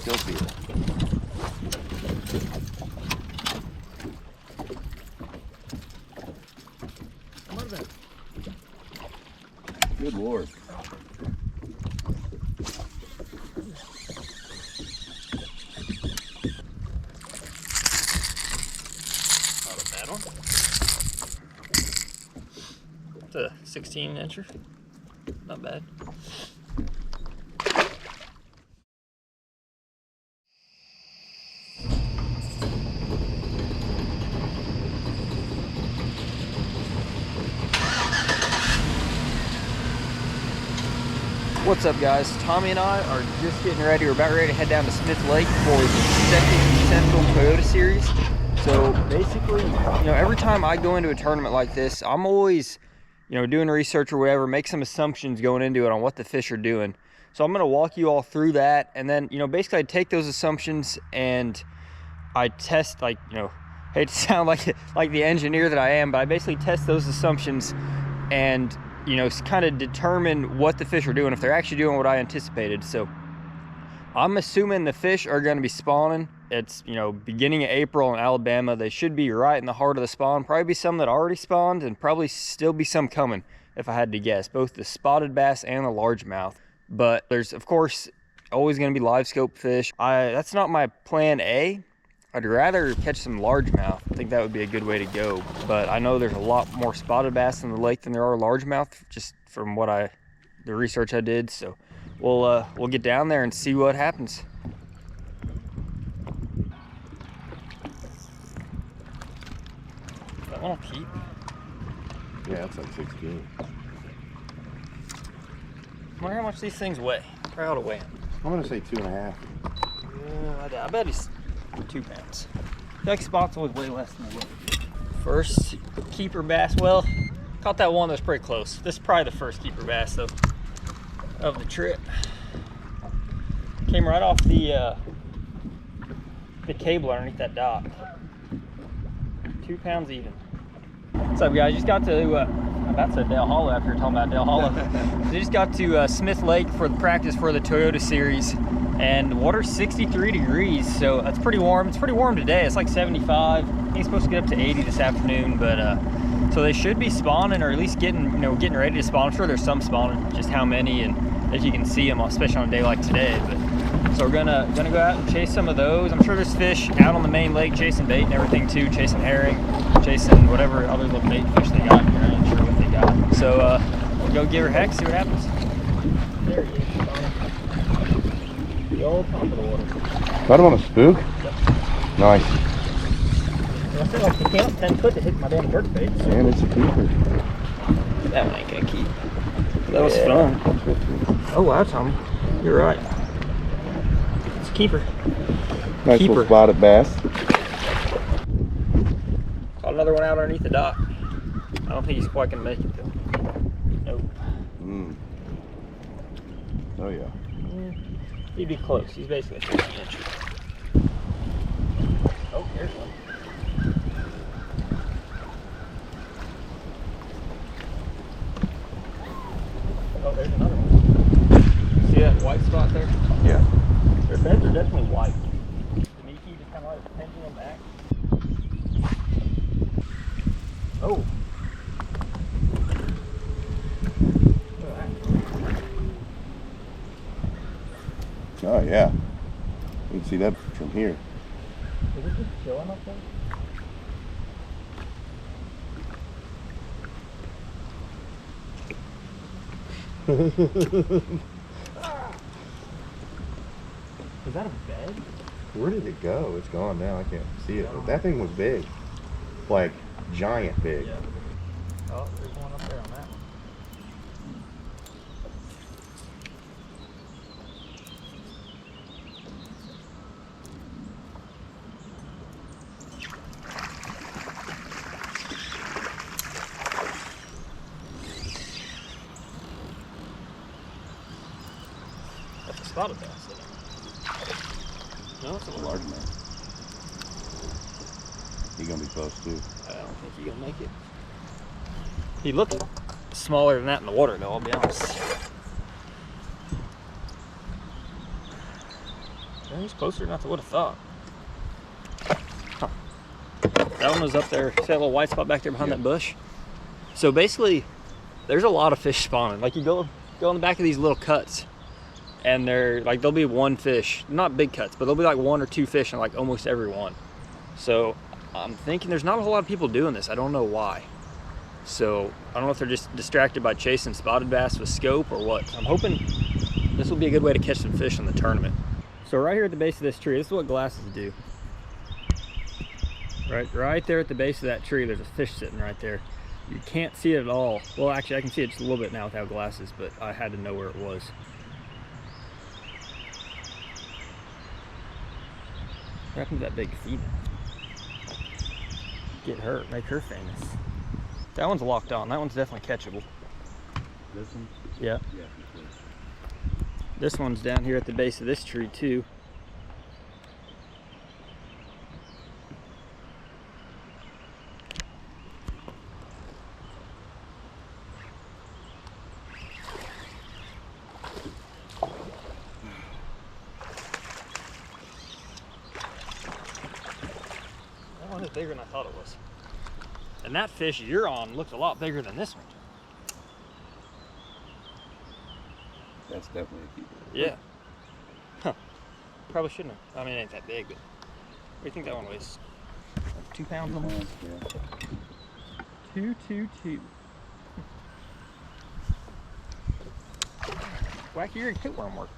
still feel it. Good Lord. Not a bad one. It's a 16-incher. Not bad. What's up, guys? Tommy and I are just getting ready. We're about ready to head down to Smith Lake for the second Central Toyota Series. So basically, every time I go into a tournament like this, I'm always, doing research or whatever, make some assumptions going into it on what the fish are doing. So I'm going to walk you all through that, and then, basically I take those assumptions and I test, hate to sound like the engineer that I am, but I basically test those assumptions and kind of determine what the fish are doing, if they're actually doing what I anticipated. So I'm assuming the fish are going to be spawning. It's, beginning of April in Alabama. They should be right in the heart of the spawn. Probably be some that already spawned, and probably still be some coming, if I had to guess, both the spotted bass and the largemouth. But there's, of course, always going to be live scope fish. That's not my plan A. I'd rather catch some largemouth. I think that would be a good way to go. But I know there's a lot more spotted bass in the lake than there are largemouth, just from the research I did. So we'll get down there and see what happens. That one will keep. Yeah, that's like 16. I wonder how much these things weigh. Probably ought to weigh them. I'm gonna say 2.5. Yeah, I bet he's 2 pounds. I feel like spots always weigh less than they look. First keeper bass. Well, caught that one that was pretty close. This is probably the first keeper bass though of the trip. Came right off the cable underneath that dock. 2 pounds even. What's up, guys? Just got to I'm about to say Dale Hollow after you're talking about Dale Hollow. So just got to Smith Lake for the practice for the Toyota Series, and the water's 63 degrees, so it's pretty warm. It's pretty warm today. It's like 75. I think it's supposed to get up to 80 this afternoon, but so they should be spawning, or at least getting ready to spawn. I'm sure there's some spawning, just how many, and if you can see them, especially on a day like today. But so we're gonna go out and chase some of those. I'm sure there's fish out on the main lake chasing bait and everything too, chasing herring, chasing whatever other little bait fish they got here. I'm not sure what they got. So we'll go give her a heck, see what happens. There he is. The old top of the water. Got him on a spook? Yep. Nice. I feel like he came up 10 foot to hit my damn jerk bait. So. And it's a keeper. That one ain't gonna keep. That was fun. Oh wow, Tommy. You're right. It's a keeper. Nice little spotted bass. Caught another one out underneath the dock. I don't think he's quite gonna make it though. Nope. Oh yeah. He'd be close. He's basically a 50-incher. Oh, here's one. Oh, there's another one. See that white spot there? Yeah. Their beds are definitely white. The Miki just kind of like pendulum back. Oh. Oh yeah. You can see that from here. Is it just chilling up there? Is that a bed? Where did it go? It's gone now. I can't see it. But that thing was big. Like giant big. Yeah. Oh, there's one up there on that one. That's a spotted bass, isn't it? No, it's a largemouth. He's gonna be close too. I don't think he's gonna make it. He looked smaller than that in the water, though, I'll be honest. He's closer than I would have thought. Huh. That one was up there. See that little white spot back there behind that bush? So basically, there's a lot of fish spawning. Like you go on the back of these little cuts, and there'll be one fish, not big cuts, but there'll be like 1 or 2 fish in like almost every one. So I'm thinking there's not a whole lot of people doing this. I don't know why. So I don't know if they're just distracted by chasing spotted bass with scope or what. I'm hoping this will be a good way to catch some fish in the tournament. So right here at the base of this tree, this is what glasses do. Right there at the base of that tree, there's a fish sitting right there. You can't see it at all. Well, actually, I can see it just a little bit now without glasses, but I had to know where it was. What happened to that big female? Get her, make her famous. That one's locked on. That one's definitely catchable. This one? Yeah. Yeah, for sure. This one's down here at the base of this tree too. That one is bigger than I thought it was. And that fish you're on looks a lot bigger than this one. That's definitely a keeper. Yeah. Huh. Probably shouldn't have. I mean, it ain't that big, but what do you think that one weighs? Like 2 pounds almost? Yeah. 222. Wacky eared pitworm work.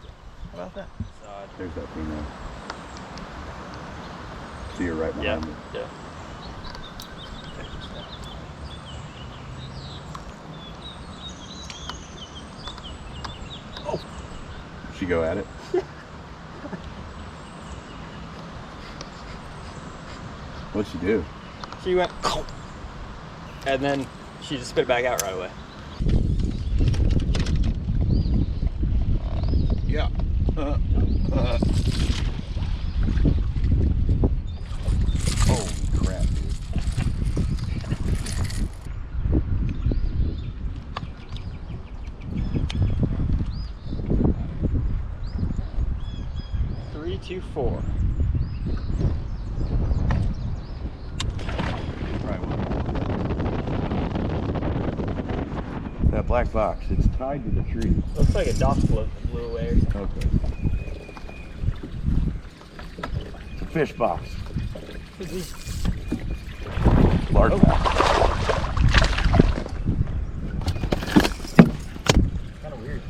How about that? Side. There's that female. See her right behind me. Yeah. She go at it. What'd she do? She went, and then she just spit it back out right away. Yeah. Holy crap, dude. Three, 2, 4. That black box, it's tied to the tree. Looks like a dock float that blew away or something. Okay. It's a fish box. Large box. Kind of weird.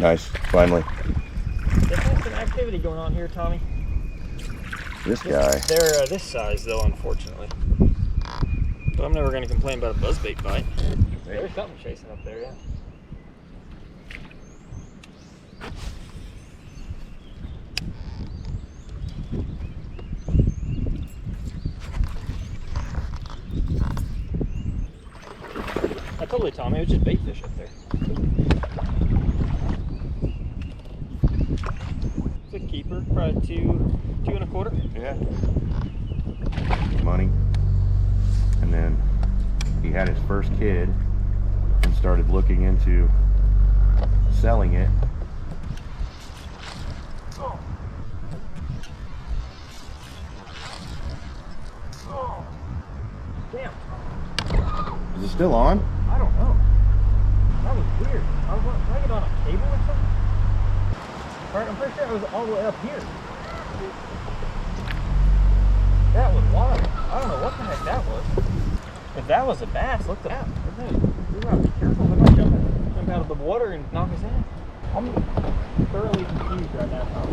Nice, finally. Definitely some activity going on here, Tommy. This guy. They're this size, though, unfortunately. But I'm never going to complain about a buzzbait bite. There's something chasing up there, yeah. I told you, Tommy, it was just bait fish up there. It's a keeper, probably two and a quarter. Yeah. Money. And then he had his first kid and started looking into selling it. Oh. Oh. Damn. Is it still on? I don't know. That was weird. I was like it on a cable or something. Right, I'm pretty sure it was all the way up here. That was wild. I don't know what the heck that was. If that was a bass, look at that. We gotta be careful. They might jump out of the water and knock us in. I'm thoroughly confused right now, Tom.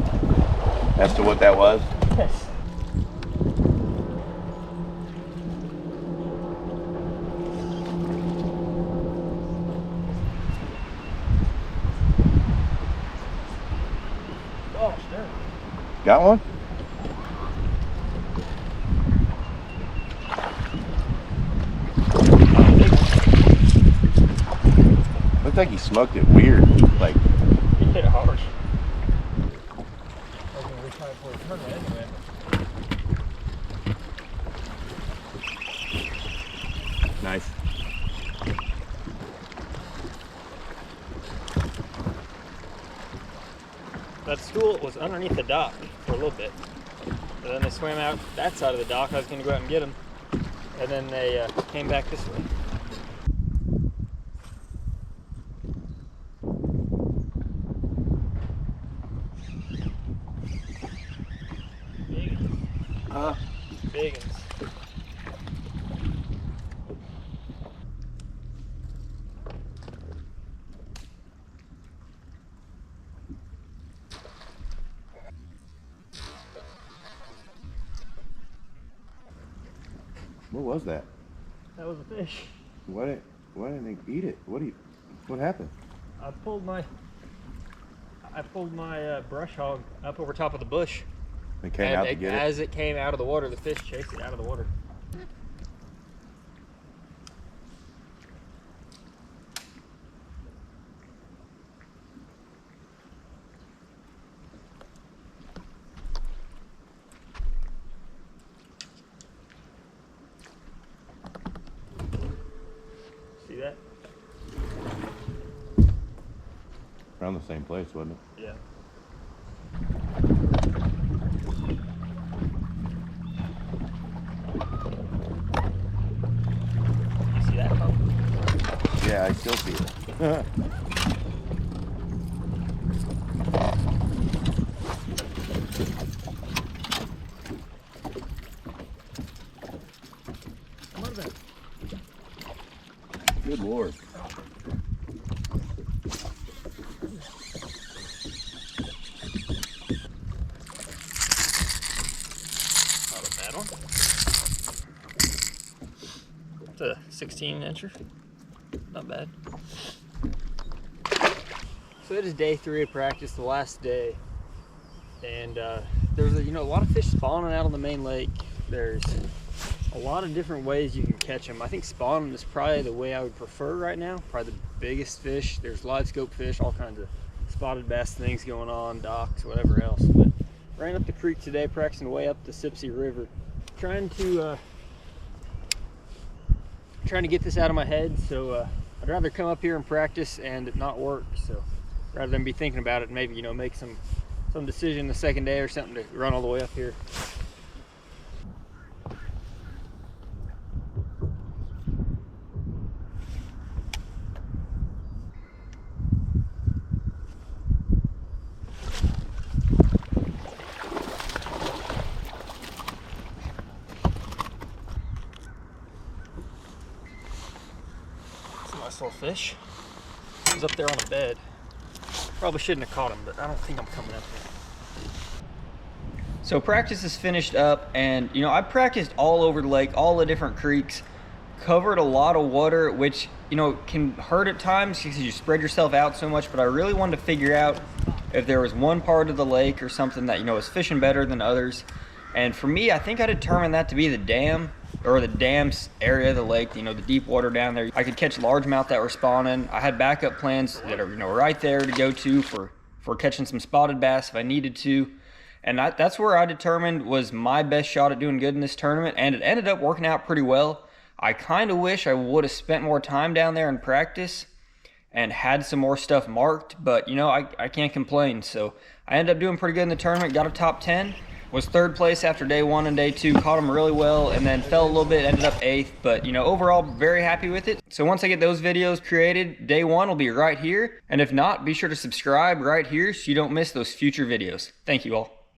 As to what that was? Yes. Oh, sure. Got one? Looked like he smoked it weird. Like, He hit it hard. I was gonna retry it for a tournament anyway. nice. that school was underneath the dock for a little bit. And then they swam out that side of the dock. I was gonna go out and get them. And then they came back this way. Biggins. What was that? That was a fish. Why didn't they eat it? What happened? I pulled my brush hog up over top of the bush. They came out to get it? As it came out of the water, the fish chased it out of the water. See that? Around the same place, wasn't it? Yeah. You see that pump? Yeah, I still see it. Good Lord. Not a bad one. It's a 16-incher. Not bad. So it is day 3 of practice, the last day, and there's a lot of fish spawning out on the main lake. There's a lot of different ways you can catch them. I think spawning is probably the way I would prefer right now. Probably the biggest fish. There's live scope fish, all kinds of spotted bass things going on, docks, whatever else. But ran up the creek today, practicing way up the Sipsey River, trying to get this out of my head. So I'd rather come up here and practice and it not work. So rather than be thinking about it, maybe make some decision the second day or something to run all the way up here. Nice little fish. He's up there on a bed. Probably shouldn't have caught him, but I don't think I'm coming up here. So practice is finished up, and I practiced all over the lake, all the different creeks, covered a lot of water, which can hurt at times because you spread yourself out so much. But I really wanted to figure out if there was one part of the lake or something that was fishing better than others. And for me, I think I determined that to be the dam, or the dam's area of the lake, the deep water down there. I could catch largemouth that were spawning. I had backup plans that are right there to go to for catching some spotted bass if I needed to. And that's where I determined was my best shot at doing good in this tournament, and it ended up working out pretty well. I kind of wish I would have spent more time down there in practice and had some more stuff marked, but I can't complain. So I ended up doing pretty good in the tournament, got a top 10. Was 3rd place after day 1 and day 2, caught them really well, and then fell a little bit, ended up 8th, but overall very happy with it. So once I get those videos created, day 1 will be right here, and if not, be sure to subscribe right here so you don't miss those future videos. Thank you all.